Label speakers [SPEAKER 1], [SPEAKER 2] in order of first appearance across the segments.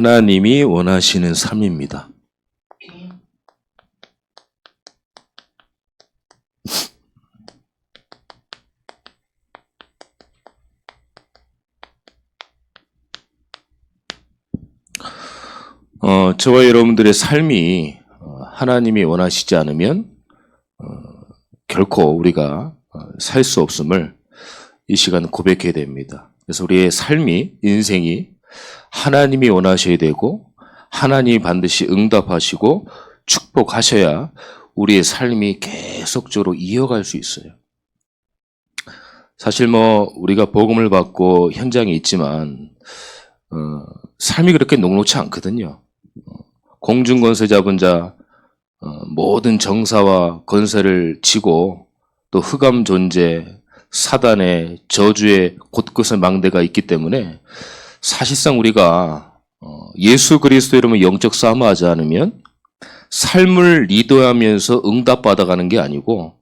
[SPEAKER 1] 하나님이 원하시는 삶입니다. 저와 여러분들의 삶이 하나님이 원하시지 않으면 결코 우리가 살 수 없음을 이 시간 고백해야 됩니다. 그래서 우리의 삶이, 인생이 하나님이 원하셔야 되고 하나님이 반드시 응답하시고 축복하셔야 우리의 삶이 계속적으로 이어갈 수 있어요. 사실 우리가 복음을 받고 현장에 있지만 삶이 그렇게 녹록지 않거든요. 공중권세 잡은 자, 모든 정사와 권세를 지고 또 흑암 존재, 사단의 저주의 곳곳에 망대가 있기 때문에 사실상 우리가 예수 그리스도 이름의 영적 싸움을 하지 않으면 삶을 리더하면서 응답받아가는 게 아니고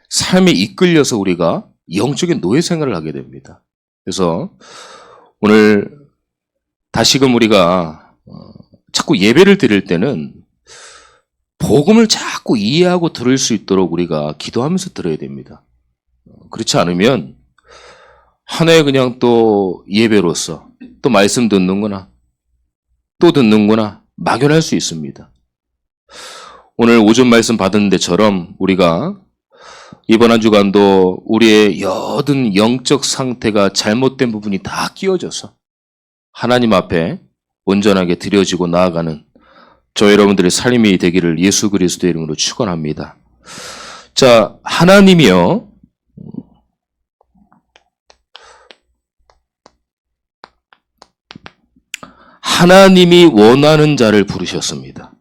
[SPEAKER 1] 삶에 이끌려서 우리가 영적인 노예 생활을 하게 됩니다. 그래서 오늘 다시금 우리가 자꾸 예배를 드릴 때는 복음을 자꾸 이해하고 들을 수 있도록 우리가 기도하면서 들어야 됩니다. 그렇지 않으면 하나의 그냥 또 예배로서 또 말씀 듣는구나 또 듣는구나 막연할 수 있습니다. 오늘 오전 말씀 받은 데처럼 우리가 이번 한 주간도 우리의 여든 영적 상태가 잘못된 부분이 다 끼워져서 하나님 앞에 온전하게 드려지고 나아가는 저 여러분들의 삶이 되기를 예수 그리스도의 이름으로 축원합니다. 자, 하나님이요. 하나님이 원하는 자를 부르셨습니다.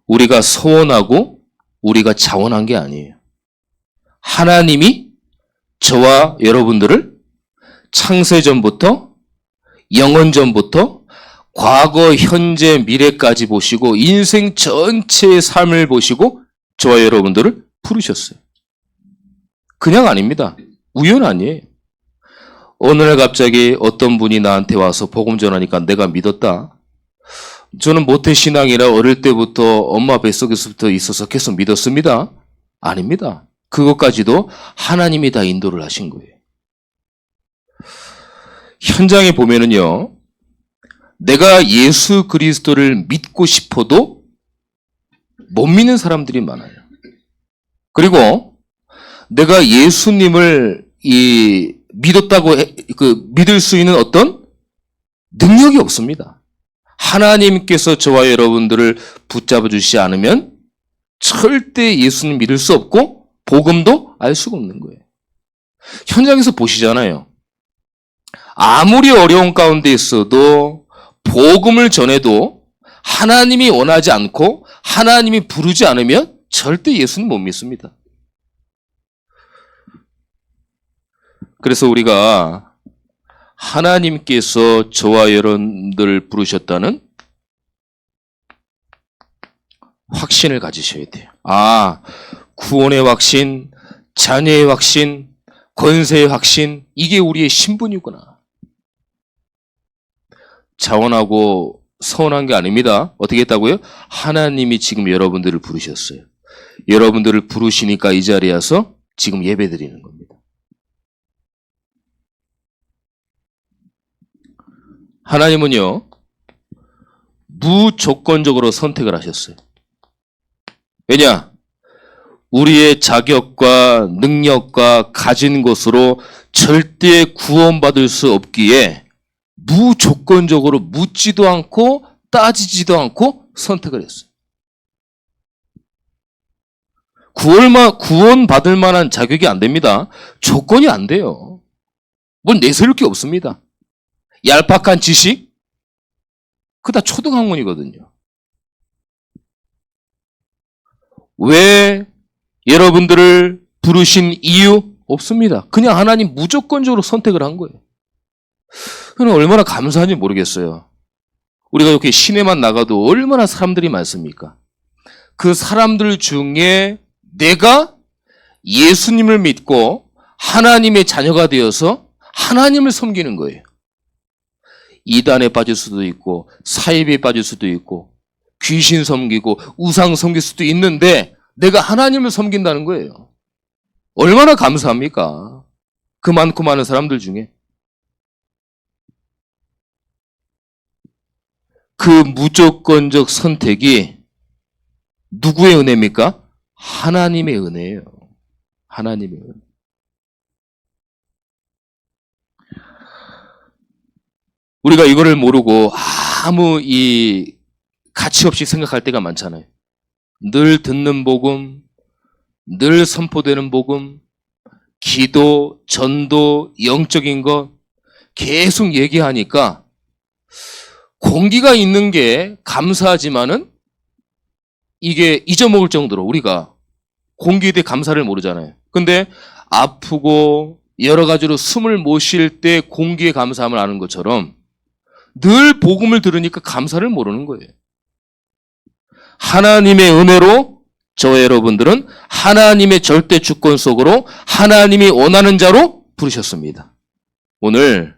[SPEAKER 1] 우리가 소원하고 우리가 자원한 게 아니에요. 하나님이 저와 여러분들을 창세전부터 영원전부터 과거, 현재, 미래까지 보시고 인생 전체의 삶을 보시고 저와 여러분들을 부르셨어요. 그냥 아닙니다. 우연 아니에요. 어느 날 갑자기 어떤 분이 나한테 와서 복음 전하니까 내가 믿었다. 저는 모태신앙이라 어릴 때부터 엄마 뱃속에서부터 있어서 계속 믿었습니다. 아닙니다. 그것까지도 하나님이 다 인도를 하신 거예요. 현장에 보면은요, 내가 예수 그리스도를 믿고 싶어도 못 믿는 사람들이 많아요. 그리고 내가 예수님을 믿었다고 믿을 수 있는 어떤 능력이 없습니다. 하나님께서 저와 여러분들을 붙잡아 주시지 않으면 절대 예수님 믿을 수 없고 복음도 알 수가 없는 거예요. 현장에서 보시잖아요. 아무리 어려운 가운데 있어도 복음을 전해도 하나님이 원하지 않고 하나님이 부르지 않으면 절대 예수님 못 믿습니다. 그래서 우리가 하나님께서 저와 여러분들을 부르셨다는 확신을 가지셔야 돼요. 구원의 확신, 자녀의 확신, 권세의 확신, 이게 우리의 신분이구나. 자원하고 서운한 게 아닙니다. 어떻게 했다고요? 하나님이 지금 여러분들을 부르셨어요. 여러분들을 부르시니까 이 자리에 와서 지금 예배 드리는 겁니다. 하나님은요, 무조건적으로 선택을 하셨어요. 왜냐? 우리의 자격과 능력과 가진 것으로 절대 구원받을 수 없기에 무조건적으로 묻지도 않고 따지지도 않고 선택을 했어요. 구원받을 만한 자격이 안 됩니다. 조건이 안 돼요. 뭘 내세울 게 없습니다. 얄팍한 지식? 그거 다 초등학문이거든요. 왜 여러분들을 부르신 이유? 없습니다. 그냥 하나님 무조건적으로 선택을 한 거예요. 그는 얼마나 감사한지 모르겠어요. 우리가 이렇게 시내만 나가도 얼마나 사람들이 많습니까? 그 사람들 중에 내가 예수님을 믿고 하나님의 자녀가 되어서 하나님을 섬기는 거예요. 이단에 빠질 수도 있고 사입에 빠질 수도 있고 귀신 섬기고 우상 섬길 수도 있는데 내가 하나님을 섬긴다는 거예요. 얼마나 감사합니까? 그 많고 많은 사람들 중에. 그 무조건적 선택이 누구의 은혜입니까? 하나님의 은혜예요. 하나님의 은혜. 우리가 이거를 모르고 아무 이 가치 없이 생각할 때가 많잖아요. 늘 듣는 복음, 늘 선포되는 복음, 기도, 전도, 영적인 것 계속 얘기하니까 공기가 있는 게 감사하지만은 이게 잊어먹을 정도로 우리가 공기에 대해 감사를 모르잖아요. 근데 아프고 여러 가지로 숨을 못 쉴 때 공기에 감사함을 아는 것처럼 늘 복음을 들으니까 감사를 모르는 거예요. 하나님의 은혜로 저와 여러분들은 하나님의 절대 주권 속으로 하나님이 원하는 자로 부르셨습니다. 오늘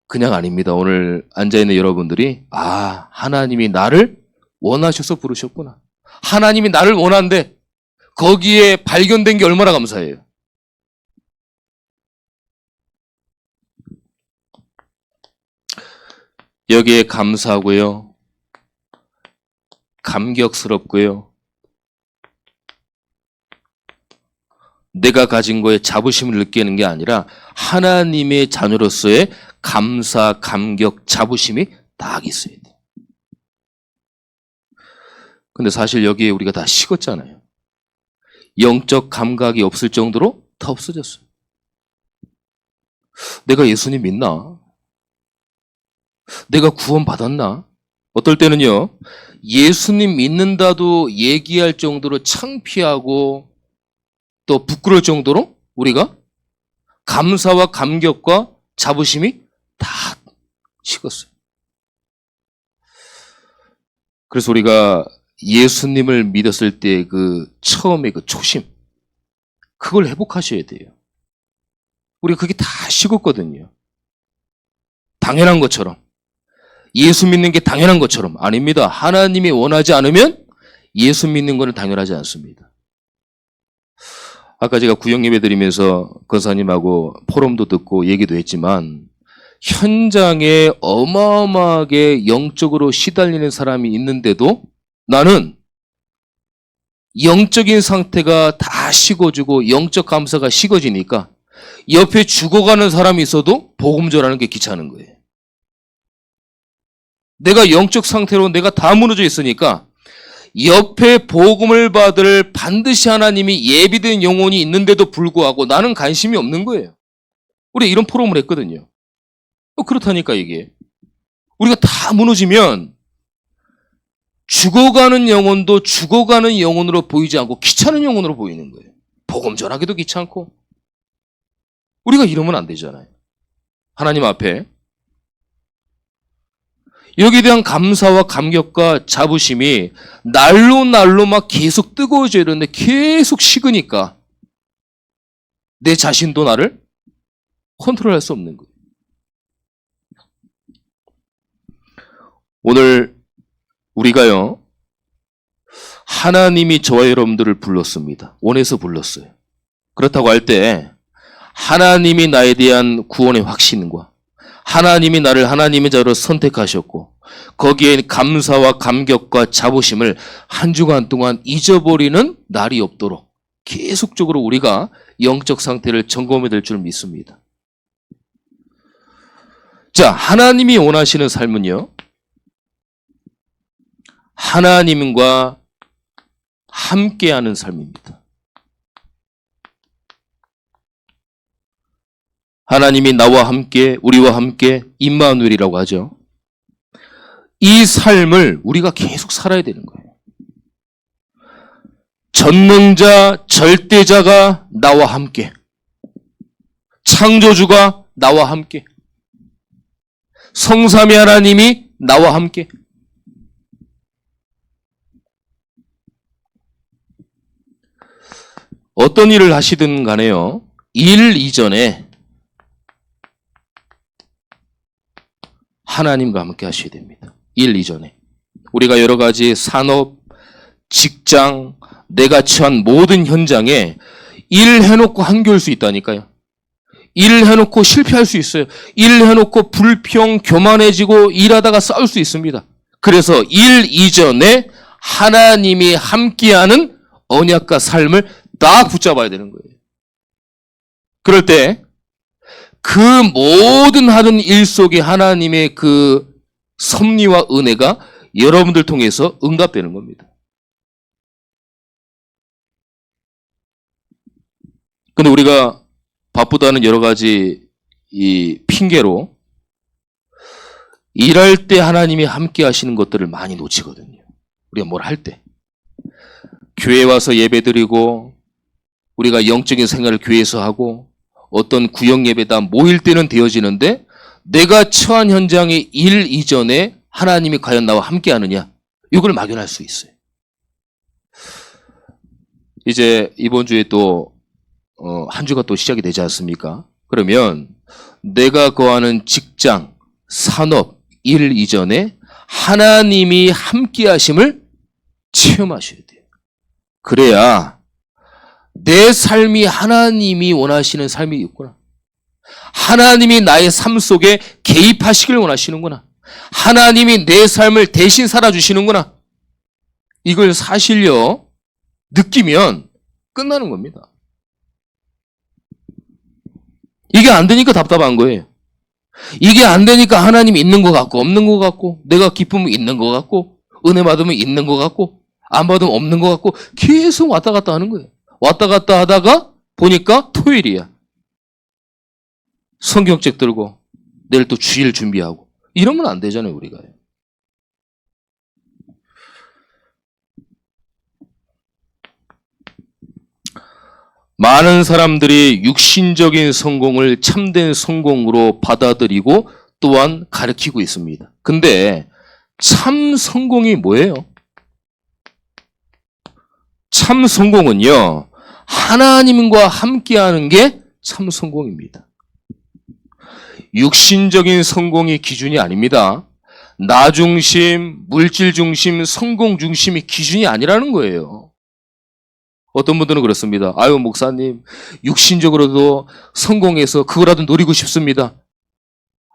[SPEAKER 1] 그냥 아닙니다. 오늘 앉아있는 여러분들이 하나님이 나를 원하셔서 부르셨구나. 하나님이 나를 원하는데 거기에 발견된 게 얼마나 감사해요. 여기에 감사하고요. 감격스럽고요. 내가 가진 거에 자부심을 느끼는 게 아니라 하나님의 자녀로서의 감사, 감격, 자부심이 딱 있어야 돼. 근데 사실 여기에 우리가 다 식었잖아요. 영적 감각이 없을 정도로 다 없어졌어요. 내가 예수님 믿나? 내가 구원 받았나? 어떨 때는요, 예수님 믿는다도 얘기할 정도로 창피하고 또 부끄러울 정도로 우리가 감사와 감격과 자부심이 다 식었어요. 그래서 우리가 예수님을 믿었을 때 그 처음에 그 초심, 그걸 회복하셔야 돼요. 우리가 그게 다 식었거든요. 당연한 것처럼. 예수 믿는 게 당연한 것처럼. 아닙니다. 하나님이 원하지 않으면 예수 믿는 것은 당연하지 않습니다. 아까 제가 구역 예배 드리면서 권사님하고 포럼도 듣고 얘기도 했지만 현장에 어마어마하게 영적으로 시달리는 사람이 있는데도 나는 영적인 상태가 다 식어지고 영적 감사가 식어지니까 옆에 죽어가는 사람이 있어도 복음 전하는 게 귀찮은 거예요. 내가 영적 상태로 내가 다 무너져 있으니까 옆에 복음을 받을 반드시 하나님이 예비된 영혼이 있는데도 불구하고 나는 관심이 없는 거예요. 우리 이런 포럼을 했거든요. 그렇다니까 이게. 우리가 다 무너지면 죽어가는 영혼도 죽어가는 영혼으로 보이지 않고 귀찮은 영혼으로 보이는 거예요. 복음 전하기도 귀찮고. 우리가 이러면 안 되잖아요. 하나님 앞에. 여기에 대한 감사와 감격과 자부심이 날로 막 계속 뜨거워져야 되는데 계속 식으니까 내 자신도 나를 컨트롤할 수 없는 거예요. 오늘 우리가요, 하나님이 저와 여러분들을 불렀습니다. 원해서 불렀어요. 그렇다고 할 때 하나님이 나에 대한 구원의 확신과 하나님이 나를 하나님의 자로 선택하셨고 거기에 감사와 감격과 자부심을 한 주간 동안 잊어버리는 날이 없도록 계속적으로 우리가 영적 상태를 점검해야 될 줄 믿습니다. 자, 하나님이 원하시는 삶은요, 하나님과 함께하는 삶입니다. 하나님이 나와 함께, 우리와 함께 임마누엘이라고 하죠. 이 삶을 우리가 계속 살아야 되는 거예요. 전능자, 절대자가 나와 함께, 창조주가 나와 함께, 성삼위 하나님이 나와 함께. 어떤 일을 하시든 간에요, 일 이전에 하나님과 함께 하셔야 됩니다. 일 이전에. 우리가 여러 가지 산업, 직장, 내가 처한 모든 현장에 일 해놓고 한계올 수 있다니까요. 일 해놓고 실패할 수 있어요. 일 해놓고 불평, 교만해지고 일하다가 싸울 수 있습니다. 그래서 일 이전에 하나님이 함께하는 언약과 삶을 딱 붙잡아야 되는 거예요. 그럴 때 그 모든 하는 일 속에 하나님의 그 섭리와 은혜가 여러분들 통해서 응답되는 겁니다. 근데 우리가 바쁘다는 여러 가지 이 핑계로 일할 때 하나님이 함께 하시는 것들을 많이 놓치거든요. 우리가 뭘 할 때. 교회 와서 예배 드리고 우리가 영적인 생활을 교회에서 하고 어떤 구역 예배다 모일 때는 되어지는데 내가 처한 현장의 일 이전에 하나님이 과연 나와 함께 하느냐? 이걸 막연할 수 있어요. 이제 이번 주에 또 한 주가 또 시작이 되지 않습니까? 그러면 내가 거하는 직장, 산업, 일 이전에 하나님이 함께 하심을 체험하셔야 돼요. 그래야 내 삶이 하나님이 원하시는 삶이 있구나. 하나님이 나의 삶 속에 개입하시길 원하시는구나. 하나님이 내 삶을 대신 살아주시는구나. 이걸 사실요, 느끼면 끝나는 겁니다. 이게 안 되니까 답답한 거예요. 이게 안 되니까 하나님이 있는 것 같고 없는 것 같고 내가 기쁨이 있는 것 같고 은혜 받으면 있는 것 같고 안 받으면 없는 것 같고 계속 왔다 갔다 하는 거예요. 왔다 갔다 하다가 보니까 토요일이야. 성경책 들고 내일 또 주일 준비하고 이러면 안 되잖아요, 우리가. 많은 사람들이 육신적인 성공을 참된 성공으로 받아들이고 또한 가르치고 있습니다. 근데 참 성공이 뭐예요? 참 성공은요, 하나님과 함께하는 게 참 성공입니다. 육신적인 성공이 기준이 아닙니다. 나 중심, 물질 중심, 성공 중심이 기준이 아니라는 거예요. 어떤 분들은 그렇습니다. 아유, 목사님, 육신적으로도 성공해서 그거라도 노리고 싶습니다.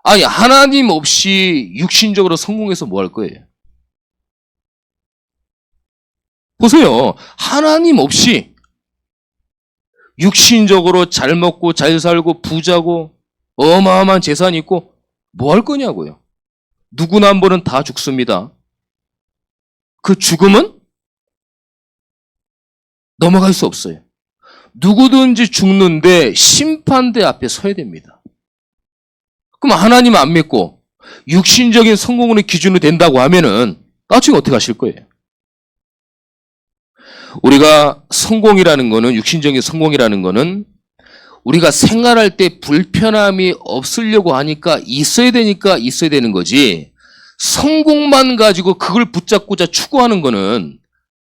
[SPEAKER 1] 아니, 하나님 없이 육신적으로 성공해서 뭐 할 거예요? 보세요. 하나님 없이 육신적으로 잘 먹고 잘 살고 부자고 어마어마한 재산이 있고 뭐 할 거냐고요. 누구나 한 번은 다 죽습니다. 그 죽음은 넘어갈 수 없어요. 누구든지 죽는데 심판대 앞에 서야 됩니다. 그럼 하나님 안 믿고 육신적인 성공의 기준이 된다고 하면은 나중에 어떻게 하실 거예요? 우리가 성공이라는 거는, 육신적인 성공이라는 거는 우리가 생활할 때 불편함이 없으려고 하니까 있어야 되니까 있어야 되는 거지, 성공만 가지고 그걸 붙잡고자 추구하는 거는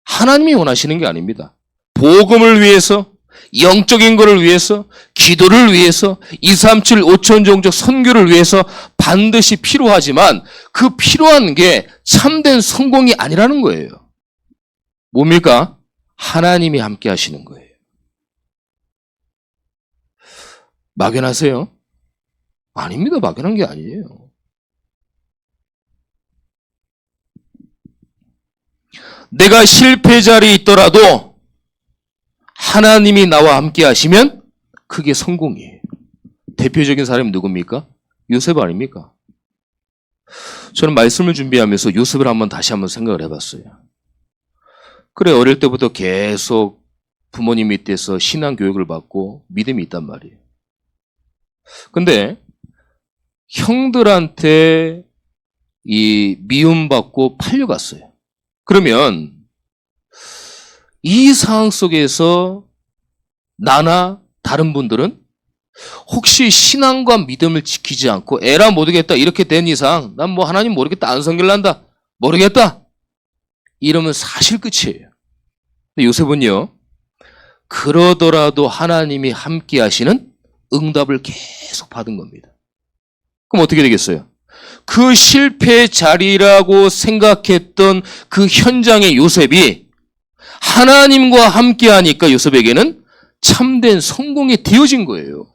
[SPEAKER 1] 하나님이 원하시는 게 아닙니다. 복음을 위해서, 영적인 거를 위해서, 기도를 위해서, 237 5천 종족 선교를 위해서 반드시 필요하지만 그 필요한 게 참된 성공이 아니라는 거예요. 뭡니까? 하나님이 함께 하시는 거예요. 막연하세요? 아닙니다. 막연한 게 아니에요. 내가 실패자리에 있더라도 하나님이 나와 함께 하시면 그게 성공이에요. 대표적인 사람이 누굽니까? 요셉 아닙니까? 저는 말씀을 준비하면서 요셉을 다시 한번 생각을 해봤어요. 그래, 어릴 때부터 계속 부모님 밑에서 신앙 교육을 받고 믿음이 있단 말이에요. 근데 형들한테 이 미움받고 팔려갔어요. 그러면 이 상황 속에서 나나 다른 분들은 혹시 신앙과 믿음을 지키지 않고 에라 모르겠다 이렇게 된 이상 난 뭐 하나님 모르겠다, 안 섬길란다, 모르겠다 이러면 사실 끝이에요. 근데 요셉은요, 그러더라도 하나님이 함께 하시는 응답을 계속 받은 겁니다. 그럼 어떻게 되겠어요? 그 실패의 자리라고 생각했던 그 현장의 요셉이 하나님과 함께 하니까 요셉에게는 참된 성공이 되어진 거예요.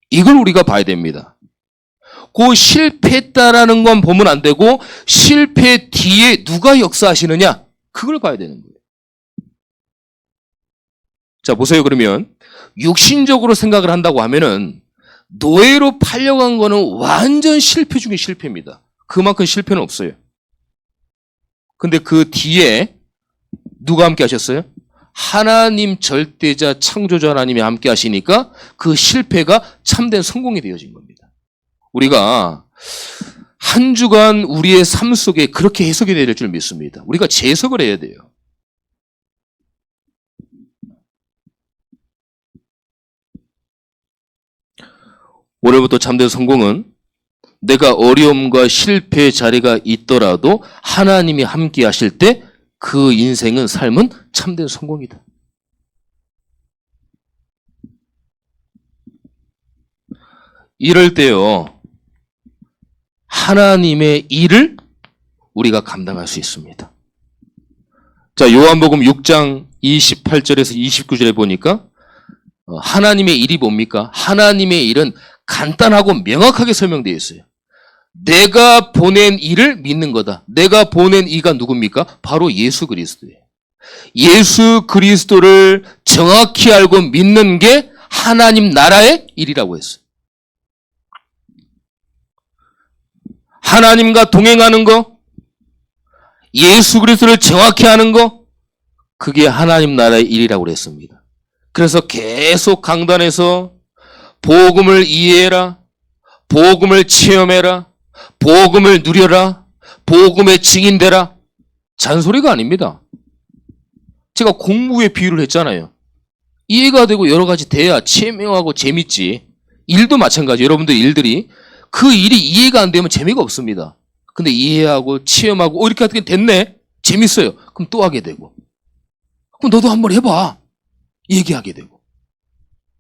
[SPEAKER 1] 이걸 우리가 봐야 됩니다. 그 실패했다라는 건 보면 안 되고 실패 뒤에 누가 역사하시느냐 그걸 봐야 되는 거예요. 자 보세요. 그러면 육신적으로 생각을 한다고 하면은 노예로 팔려간 거는 완전 실패 중에 실패입니다. 그만큼 실패는 없어요. 근데 그 뒤에 누가 함께 하셨어요? 하나님 절대자 창조자 하나님이 함께 하시니까 그 실패가 참된 성공이 되어진 겁니다. 우리가 한 주간 우리의 삶 속에 그렇게 해석이 될 줄 믿습니다. 우리가 재해석을 해야 돼요. 올해부터 참된 성공은 내가 어려움과 실패의 자리가 있더라도 하나님이 함께 하실 때 그 인생은 삶은 참된 성공이다. 이럴 때요. 하나님의 일을 우리가 감당할 수 있습니다. 자, 요한복음 6장 28절에서 29절에 보니까 하나님의 일이 뭡니까? 하나님의 일은 간단하고 명확하게 설명되어 있어요. 내가 보낸 이를 믿는 거다. 내가 보낸 이가 누굽니까? 바로 예수 그리스도예요. 예수 그리스도를 정확히 알고 믿는 게 하나님 나라의 일이라고 했어요. 하나님과 동행하는 거, 예수 그리스도를 정확히 아는 거, 그게 하나님 나라의 일이라고 그랬습니다. 그래서 계속 강단에서 복음을 이해해라, 복음을 체험해라, 복음을 누려라, 복음의 증인되라. 잔소리가 아닙니다. 제가 공부에 비유를 했잖아요. 이해가 되고 여러 가지 돼야 체험하고 재밌지. 일도 마찬가지. 여러분들 일들이 그 일이 이해가 안 되면 재미가 없습니다. 근데 이해하고 체험하고 이렇게 하게 됐네. 재밌어요. 그럼 또 하게 되고. 그럼 너도 한번 해봐. 얘기하게 되고.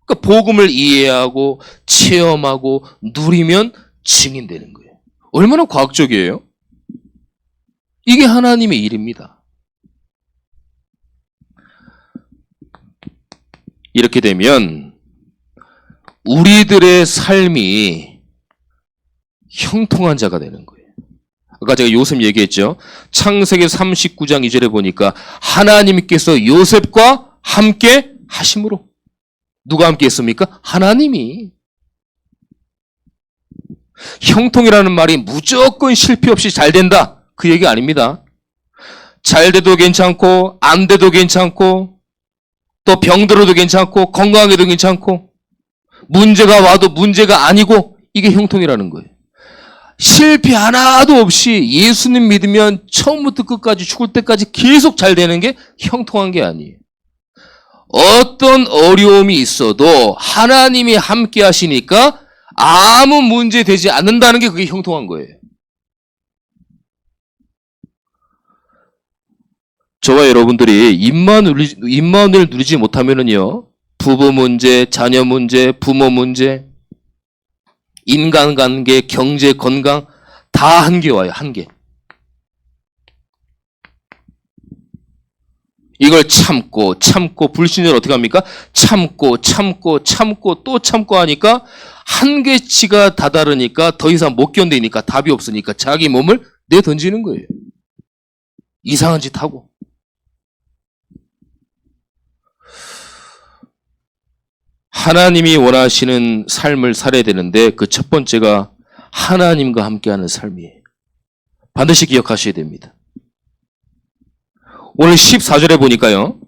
[SPEAKER 1] 그러니까 복음을 이해하고 체험하고 누리면 증인되는 거예요. 얼마나 과학적이에요? 이게 하나님의 일입니다. 이렇게 되면 우리들의 삶이 형통한 자가 되는 거예요. 아까 제가 요셉 얘기했죠. 창세기 39장 2절에 보니까 하나님께서 요셉과 함께 하심으로. 누가 함께 했습니까? 하나님이. 형통이라는 말이 무조건 실패 없이 잘 된다. 그 얘기 아닙니다. 잘 돼도 괜찮고 안 돼도 괜찮고 또 병들어도 괜찮고 건강해도 괜찮고 문제가 와도 문제가 아니고 이게 형통이라는 거예요. 실패 하나도 없이 예수님 믿으면 처음부터 끝까지 죽을 때까지 계속 잘 되는 게 형통한 게 아니에요. 어떤 어려움이 있어도 하나님이 함께 하시니까 아무 문제 되지 않는다는 게 그게 형통한 거예요. 저와 여러분들이 입만을 누리지 못하면은요, 부부 문제, 자녀 문제, 부모 문제, 인간관계, 경제, 건강 다 한계 와요. 한계. 이걸 참고 불신을 어떻게 합니까? 참고 또 참고 하니까 한계치가 다다르니까 더 이상 못 견디니까 답이 없으니까 자기 몸을 내던지는 거예요. 이상한 짓 하고. 하나님이 원하시는 삶을 살아야 되는데 그 첫 번째가 하나님과 함께하는 삶이에요. 반드시 기억하셔야 됩니다. 오늘 14절에 보니까요.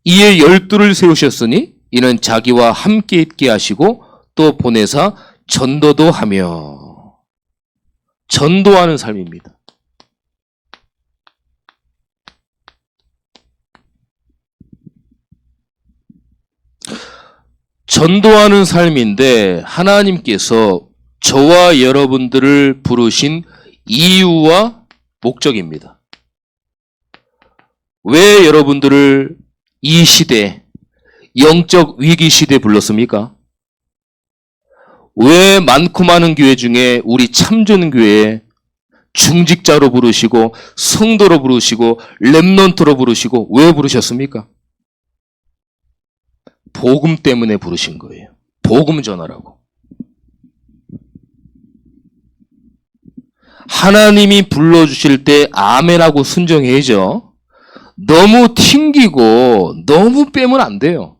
[SPEAKER 1] 이에 12를 세우셨으니 이는 자기와 함께 있게 하시고 또 보내사 전도도 하며. 전도하는 삶입니다. 전도하는 삶인데 하나님께서 저와 여러분들을 부르신 이유와 목적입니다. 왜 여러분들을 이 시대, 영적 위기 시대에 불렀습니까? 왜 많고 많은 교회 중에 우리 참전교회에 중직자로 부르시고 성도로 부르시고 렘넌트로 부르시고 왜 부르셨습니까? 복음 때문에 부르신 거예요. 복음 전하라고. 하나님이 불러주실 때 아멘하고 순종해야죠. 너무 튕기고 너무 빼면 안 돼요.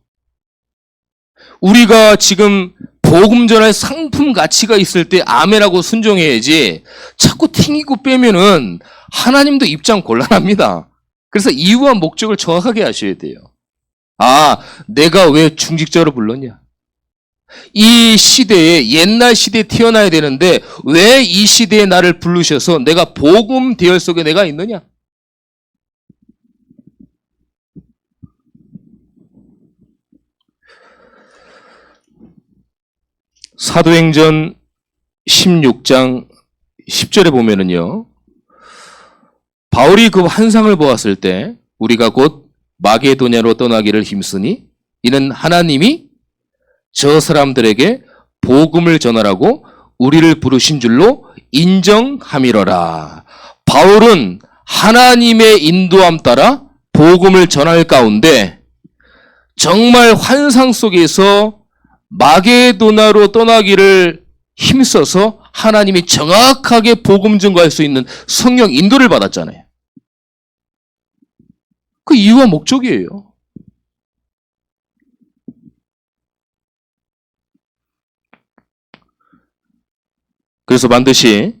[SPEAKER 1] 우리가 지금 복음 전할 상품 가치가 있을 때 아멘하고 순종해야지 자꾸 튕기고 빼면은 하나님도 입장 곤란합니다. 그래서 이유와 목적을 정확하게 아셔야 돼요. 아, 내가 왜 중직자로 불렀냐? 이 시대에 옛날 시대에 태어나야 되는데 왜 이 시대에 나를 부르셔서 내가 복음 대열 속에 내가 있느냐? 사도행전 16장 10절에 보면은요. 바울이 그 환상을 보았을 때 우리가 곧 마게도냐로 떠나기를 힘쓰니 이는 하나님이 저 사람들에게 복음을 전하라고 우리를 부르신 줄로 인정함이러라. 바울은 하나님의 인도함 따라 복음을 전할 가운데 정말 환상 속에서 마게도나로 떠나기를 힘써서 하나님이 정확하게 복음 증거할 수 있는 성령 인도를 받았잖아요. 그 이유와 목적이에요. 그래서 반드시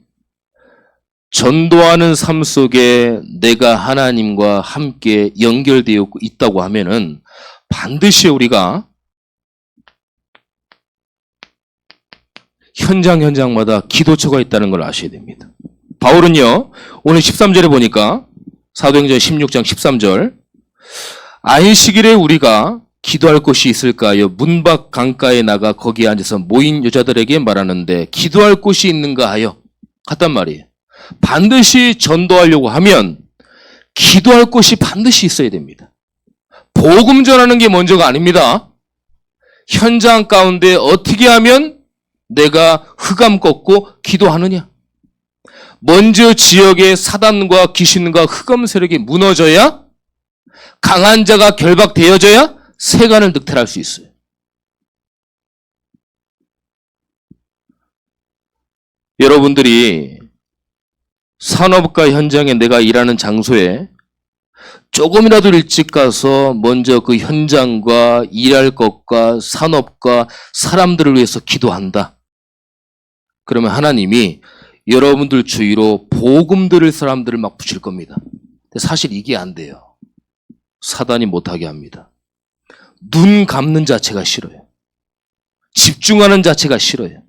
[SPEAKER 1] 전도하는 삶 속에 내가 하나님과 함께 연결되어 있다고 하면은 반드시 우리가 현장마다 기도처가 있다는 걸 아셔야 됩니다. 바울은요, 오늘 13절에 보니까 사도행전 16장 13절 안식일에 우리가 기도할 곳이 있을까요? 문 밖 강가에 나가 거기에 앉아서 모인 여자들에게 말하는데 기도할 곳이 있는가 하여 갔단 말이에요. 반드시 전도하려고 하면 기도할 곳이 반드시 있어야 됩니다. 복음 전하는 게 먼저가 아닙니다. 현장 가운데 어떻게 하면 내가 흑암 꺾고 기도하느냐? 먼저 지역의 사단과 귀신과 흑암 세력이 무너져야 강한 자가 결박되어져야 세간을 늑탈할 수 있어요. 여러분들이 산업가 현장에 내가 일하는 장소에 조금이라도 일찍 가서 먼저 그 현장과 일할 것과 산업과 사람들을 위해서 기도한다. 그러면 하나님이 여러분들 주위로 복음 들을 사람들을 막 붙일 겁니다. 근데 사실 이게 안 돼요. 사단이 못하게 합니다. 눈 감는 자체가 싫어요. 집중하는 자체가 싫어요.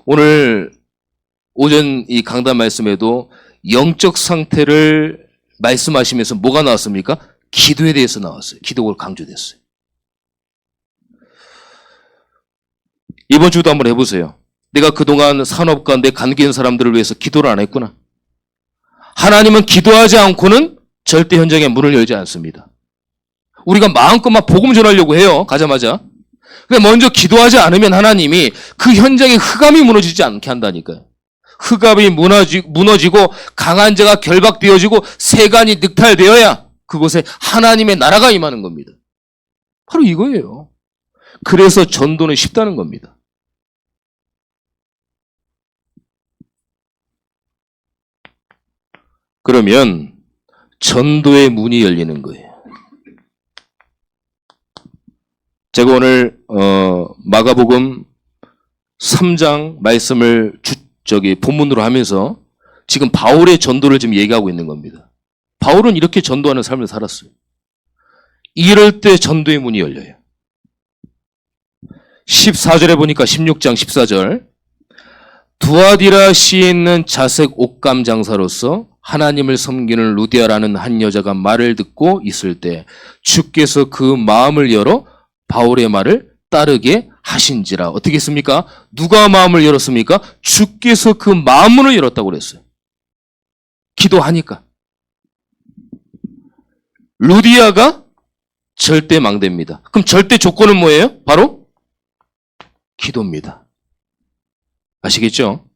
[SPEAKER 1] 오늘 오전 이 강단 말씀에도 영적 상태를 말씀하시면서 뭐가 나왔습니까? 기도에 대해서 나왔어요. 기도가 강조됐어요. 이번 주도 한번 해보세요. 내가 그동안 산업과 내 관계 있는 사람들을 위해서 기도를 안 했구나. 하나님은 기도하지 않고는 절대 현장에 문을 열지 않습니다. 우리가 마음껏 막 복음 전하려고 해요. 가자마자. 근데 먼저 기도하지 않으면 하나님이 그 현장에 흑암이 무너지지 않게 한다니까요. 흑암이 무너지고 강한 자가 결박되어지고 세간이 늑탈되어야 그곳에 하나님의 나라가 임하는 겁니다. 바로 이거예요. 그래서 전도는 쉽다는 겁니다. 그러면 전도의 문이 열리는 거예요. 제가 오늘 마가복음 3장 말씀을 본문으로 하면서 지금 바울의 전도를 지금 얘기하고 있는 겁니다. 바울은 이렇게 전도하는 삶을 살았어요. 이럴 때 전도의 문이 열려요. 14절에 보니까 16장 14절 두아디라 시에 있는 자색 옷감 장사로서 하나님을 섬기는 루디아라는 한 여자가 말을 듣고 있을 때 주께서 그 마음을 열어 바울의 말을 따르게 하신지라. 어떻게 했습니까? 누가 마음을 열었습니까? 주께서 그 마음문을 열었다고 그랬어요. 기도하니까. 루디아가 절대 망대입니다. 그럼 절대 조건은 뭐예요? 바로 기도입니다. 아시겠죠?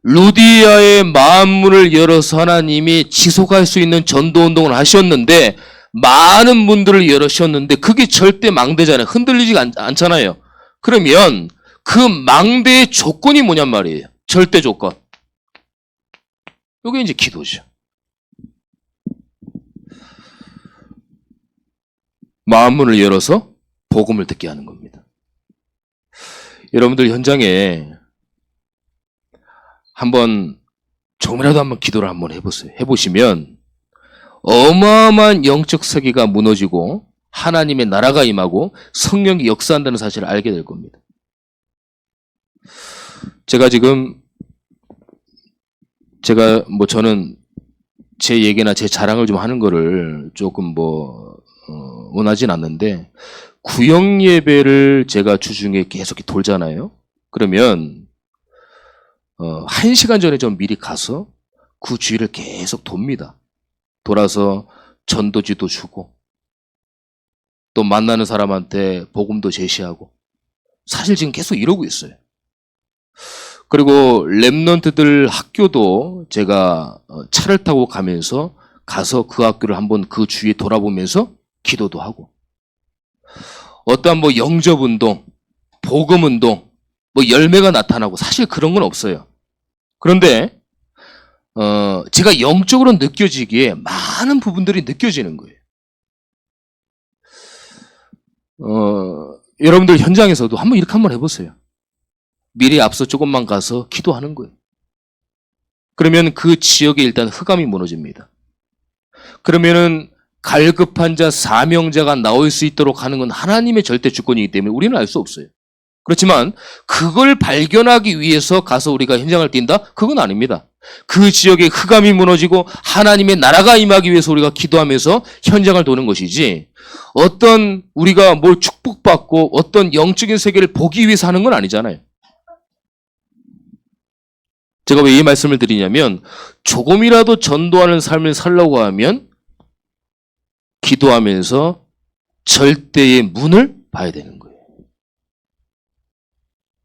[SPEAKER 1] 루디아의 마음문을 열어서 하나님이 지속할 수 있는 전도운동을 하셨는데 많은 문들을 열으셨는데 그게 절대 망대잖아요. 흔들리지 않잖아요. 그러면 그 망대의 조건이 뭐냔 말이에요. 절대 조건. 이게 이제 기도죠. 마음문을 열어서 복음을 듣게 하는 겁니다. 여러분들 현장에 조금이라도 한번 기도를 한번 해보세요. 해보시면 어마어마한 영적 세계가 무너지고 하나님의 나라가 임하고 성령이 역사한다는 사실을 알게 될 겁니다. 저는 제 얘기나 제 자랑을 좀 하는 거를 조금 원하진 않는데, 구역 예배를 제가 주중에 계속 돌잖아요. 그러면 1시간 전에 좀 미리 가서 그 주위를 계속 돕니다. 돌아서 전도지도 주고 또 만나는 사람한테 복음도 제시하고, 사실 지금 계속 이러고 있어요. 그리고 랩런트들 학교도 제가 차를 타고 가면서 가서 그 학교를 한번 그 주위에 돌아보면서 기도도 하고, 어떠한 영접운동, 복음운동, 열매가 나타나고 사실 그런 건 없어요. 그런데 제가 영적으로 느껴지기에 많은 부분들이 느껴지는 거예요. 여러분들 현장에서도 이렇게 한번 해보세요. 미리 앞서 조금만 가서 기도하는 거예요. 그러면 그 지역에 일단 흑암이 무너집니다. 그러면은 갈급한 자, 사명자가 나올 수 있도록 하는 건 하나님의 절대 주권이기 때문에 우리는 알 수 없어요. 그렇지만 그걸 발견하기 위해서 가서 우리가 현장을 뛴다? 그건 아닙니다. 그 지역에 흑암이 무너지고 하나님의 나라가 임하기 위해서 우리가 기도하면서 현장을 도는 것이지, 어떤 우리가 뭘 축복받고 어떤 영적인 세계를 보기 위해서 하는 건 아니잖아요. 제가 왜 이 말씀을 드리냐면, 조금이라도 전도하는 삶을 살려고 하면 기도하면서 절대의 문을 봐야 되는 거예요.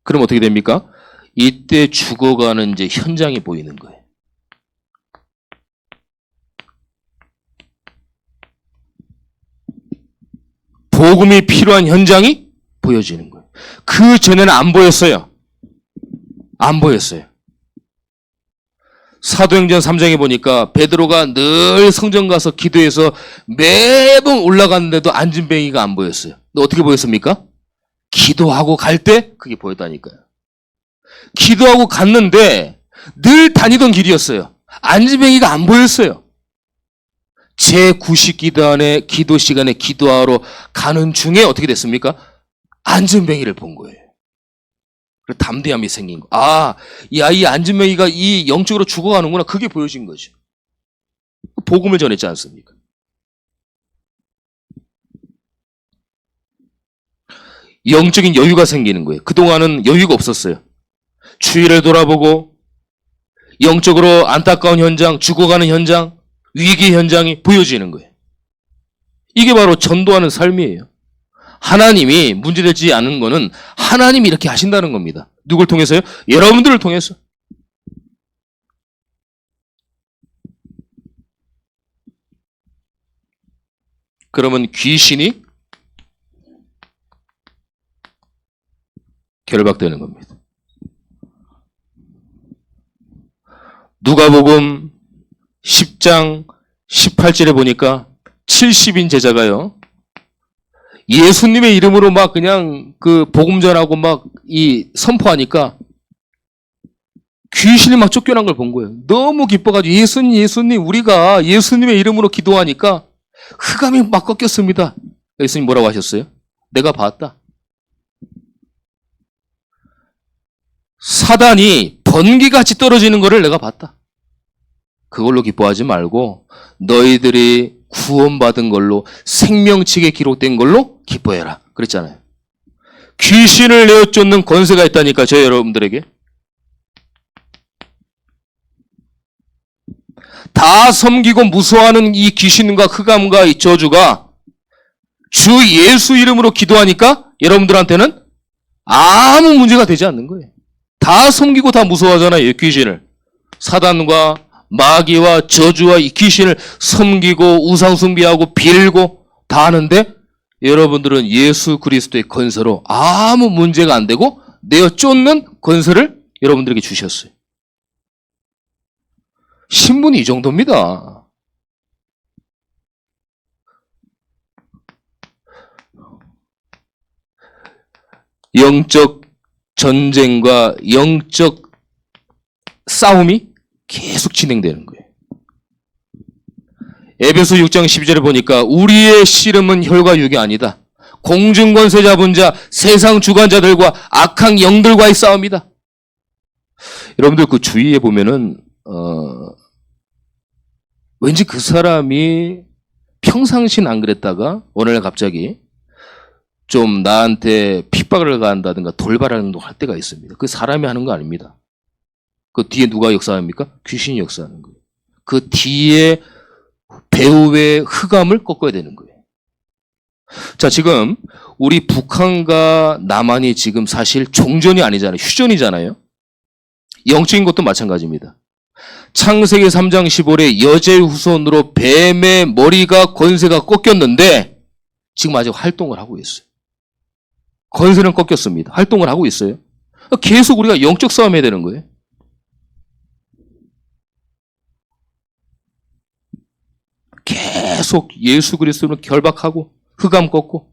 [SPEAKER 1] 그럼 어떻게 됩니까? 이때 죽어가는 이제 현장이 보이는 거예요. 복음이 필요한 현장이 보여지는 거예요. 그 전에는 안 보였어요. 안 보였어요. 사도행전 3장에 보니까 베드로가 늘 성전 가서 기도해서 매번 올라갔는데도 안진뱅이가 안 보였어요. 근데 어떻게 보였습니까? 기도하고 갈 때 그게 보였다니까요. 기도하고 갔는데 늘 다니던 길이었어요. 안진뱅이가 안 보였어요. 제90기도 기도 시간에 기도하러 가는 중에 어떻게 됐습니까? 안진뱅이를 본 거예요. 담대함이 생긴 거. 이 안진뱅이가 이 영적으로 죽어가는구나. 그게 보여진 거죠. 복음을 전했지 않습니까? 영적인 여유가 생기는 거예요. 그동안은 여유가 없었어요. 주위를 돌아보고 영적으로 안타까운 현장, 죽어가는 현장, 위기 현장이 보여지는 거예요. 이게 바로 전도하는 삶이에요. 하나님이 문제되지 않은 거는 하나님이 이렇게 하신다는 겁니다. 누굴 통해서요? 여러분들을 통해서. 그러면 귀신이 결박되는 겁니다. 누가복음 10장 18절에 보니까 70인 제자가요, 예수님의 이름으로 막 그냥 그 복음 전하고 막 이 선포하니까 귀신이 막 쫓겨난 걸 본 거예요. 너무 기뻐가지고 예수님 우리가 예수님의 이름으로 기도하니까 흑암이 막 꺾였습니다. 예수님 뭐라고 하셨어요? 내가 봤다. 사단이 번개같이 떨어지는 것을 내가 봤다. 그걸로 기뻐하지 말고 너희들이 구원받은 걸로, 생명책에 기록된 걸로 기뻐해라. 그랬잖아요. 귀신을 내어쫓는 권세가 있다니까, 저 여러분들에게. 다 섬기고 무서워하는 이 귀신과 흑암과 이 저주가 주 예수 이름으로 기도하니까 여러분들한테는 아무 문제가 되지 않는 거예요. 다 섬기고 다 무서워하잖아요. 귀신을. 사단과 마귀와 저주와 이 귀신을 섬기고 우상 숭배하고 빌고 다 하는데 여러분들은 예수 그리스도의 건설로 아무 문제가 안 되고 내어 쫓는 건설을 여러분들에게 주셨어요. 신분이 이 정도입니다. 영적 전쟁과 영적 싸움이 계속 진행되는 거예요. 에베소 6장 12절에 보니까 우리의 씨름은 혈과 육이 아니다. 공중권세 잡은 자, 세상 주관자들과 악한 영들과의 싸움이다. 여러분들 그 주위에 보면은 왠지 그 사람이 평상시는 안 그랬다가 오늘 갑자기 좀 나한테 핍박을 가한다든가 돌발하는 할 때가 있습니다. 그 사람이 하는 거 아닙니다. 그 뒤에 누가 역사합니까? 귀신이 역사하는 거예요. 그 뒤에 배후의 흑암을 꺾어야 되는 거예요. 자, 지금 우리 북한과 남한이 지금 사실 종전이 아니잖아요. 휴전이잖아요. 영적인 것도 마찬가지입니다. 창세기 3장 15절에 여자의 후손으로 뱀의 머리가 권세가 꺾였는데 지금 아직 활동을 하고 있어요. 권세는 꺾였습니다. 활동을 하고 있어요. 계속 우리가 영적 싸움 해야 되는 거예요. 계속 예수 그리스도를 결박하고 흑암 꺾고.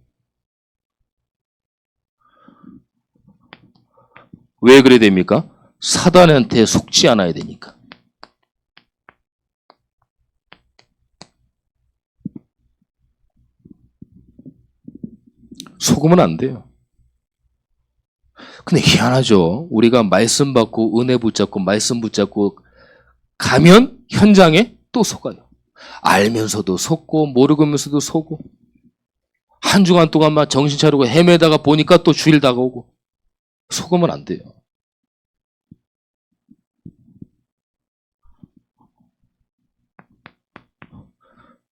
[SPEAKER 1] 왜 그래야 됩니까? 사단한테 속지 않아야 되니까. 속으면 안 돼요. 근데 희한하죠. 우리가 말씀 받고 은혜 붙잡고 말씀 붙잡고 가면 현장에 또 속아요. 알면서도 속고 모르면서도 속고 한 주간 동안 막 정신 차리고 헤매다가 보니까 또 주일 다가오고. 속으면 안 돼요.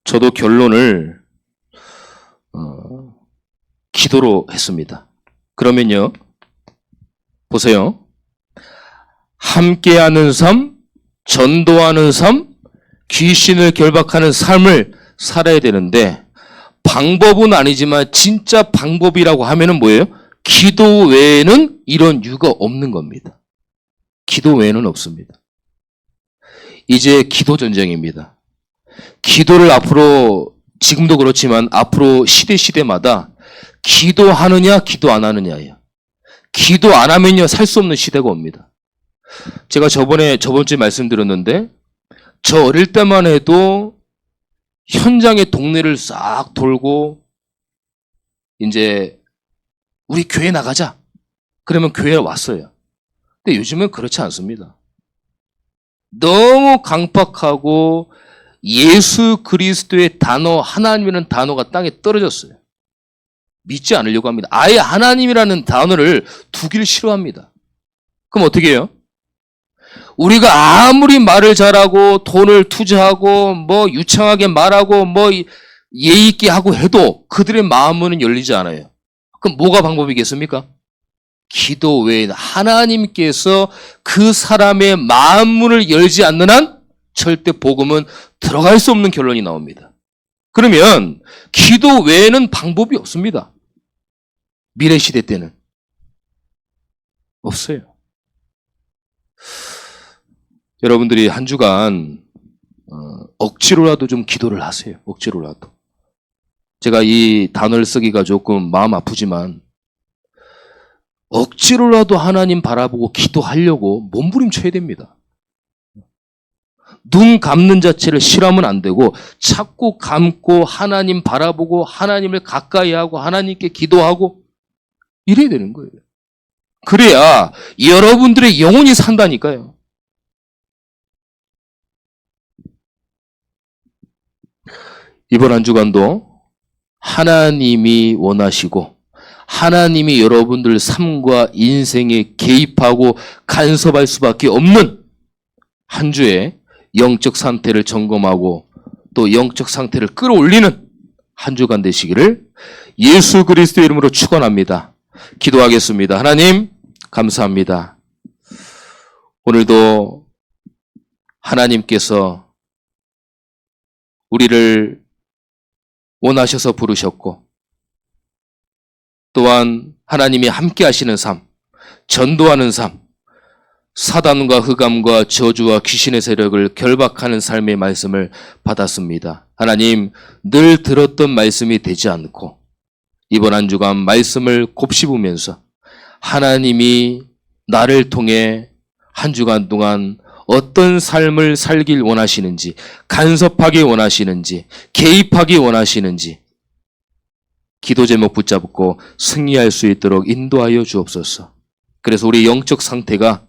[SPEAKER 1] 저도 결론을 기도로 했습니다. 그러면요, 보세요. 함께하는 삶, 전도하는 삶, 귀신을 결박하는 삶을 살아야 되는데 방법은 아니지만 진짜 방법이라고 하면은 뭐예요? 기도 외에는 이런 이유가 없는 겁니다. 기도 외에는 없습니다. 이제 기도 전쟁입니다. 기도를 앞으로 지금도 그렇지만 앞으로 시대마다 기도하느냐 기도 안 하느냐예요. 기도 안 하면요 살 수 없는 시대가 옵니다. 제가 저번 주에 말씀드렸는데 저 어릴 때만 해도 현장의 동네를 싹 돌고 이제 우리 교회 나가자. 그러면 교회에 왔어요. 근데 요즘은 그렇지 않습니다. 너무 강팍하고 예수 그리스도의 단어, 하나님이라는 단어가 땅에 떨어졌어요. 믿지 않으려고 합니다. 아예 하나님이라는 단어를 두기를 싫어합니다. 그럼 어떻게 해요? 우리가 아무리 말을 잘하고 돈을 투자하고 뭐 유창하게 말하고 뭐 예의 있게 하고 해도 그들의 마음은 열리지 않아요. 그럼 뭐가 방법이겠습니까? 기도 외에는 하나님께서 그 사람의 마음문을 열지 않는 한 절대 복음은 들어갈 수 없는 결론이 나옵니다. 그러면 기도 외에는 방법이 없습니다. 미래 시대 때는 없어요. 여러분들이 한 주간 억지로라도 좀 기도를 하세요. 억지로라도. 제가 이 단어를 쓰기가 조금 마음 아프지만 억지로라도 하나님 바라보고 기도하려고 몸부림쳐야 됩니다. 눈 감는 자체를 싫어하면 안 되고 자꾸 감고 하나님 바라보고 하나님을 가까이 하고 하나님께 기도하고 이래야 되는 거예요. 그래야 여러분들의 영혼이 산다니까요. 이번 한 주간도 하나님이 원하시고 하나님이 여러분들 삶과 인생에 개입하고 간섭할 수밖에 없는 한 주에 영적 상태를 점검하고 또 영적 상태를 끌어올리는 한 주간 되시기를 예수 그리스도의 이름으로 축원합니다. 기도하겠습니다. 하나님 감사합니다. 오늘도 하나님께서 우리를 원하셔서 부르셨고 또한 하나님이 함께 하시는 삶, 전도하는 삶, 사단과 흑암과 저주와 귀신의 세력을 결박하는 삶의 말씀을 받았습니다. 하나님, 늘 들었던 말씀이 되지 않고 이번 한 주간 말씀을 곱씹으면서 하나님이 나를 통해 한 주간 동안 어떤 삶을 살길 원하시는지, 간섭하기 원하시는지, 개입하기 원하시는지 기도 제목 붙잡고 승리할 수 있도록 인도하여 주옵소서. 그래서 우리 영적 상태가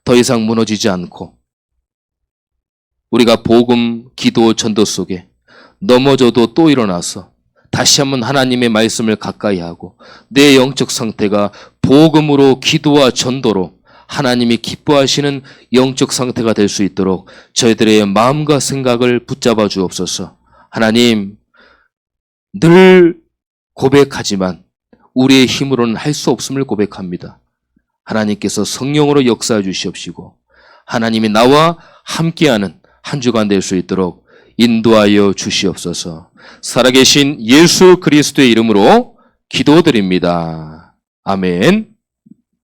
[SPEAKER 1] 더 이상 무너지지 않고 우리가 복음, 기도, 전도 속에 넘어져도 또 일어나서 다시 한번 하나님의 말씀을 가까이 하고 내 영적 상태가 복음으로 기도와 전도로 하나님이 기뻐하시는 영적 상태가 될 수 있도록 저희들의 마음과 생각을 붙잡아 주옵소서. 하나님, 늘 고백하지만 우리의 힘으로는 할 수 없음을 고백합니다. 하나님께서 성령으로 역사해 주시옵시고 하나님이 나와 함께하는 한 주간 될 수 있도록 인도하여 주시옵소서. 살아계신 예수 그리스도의 이름으로 기도드립니다. 아멘.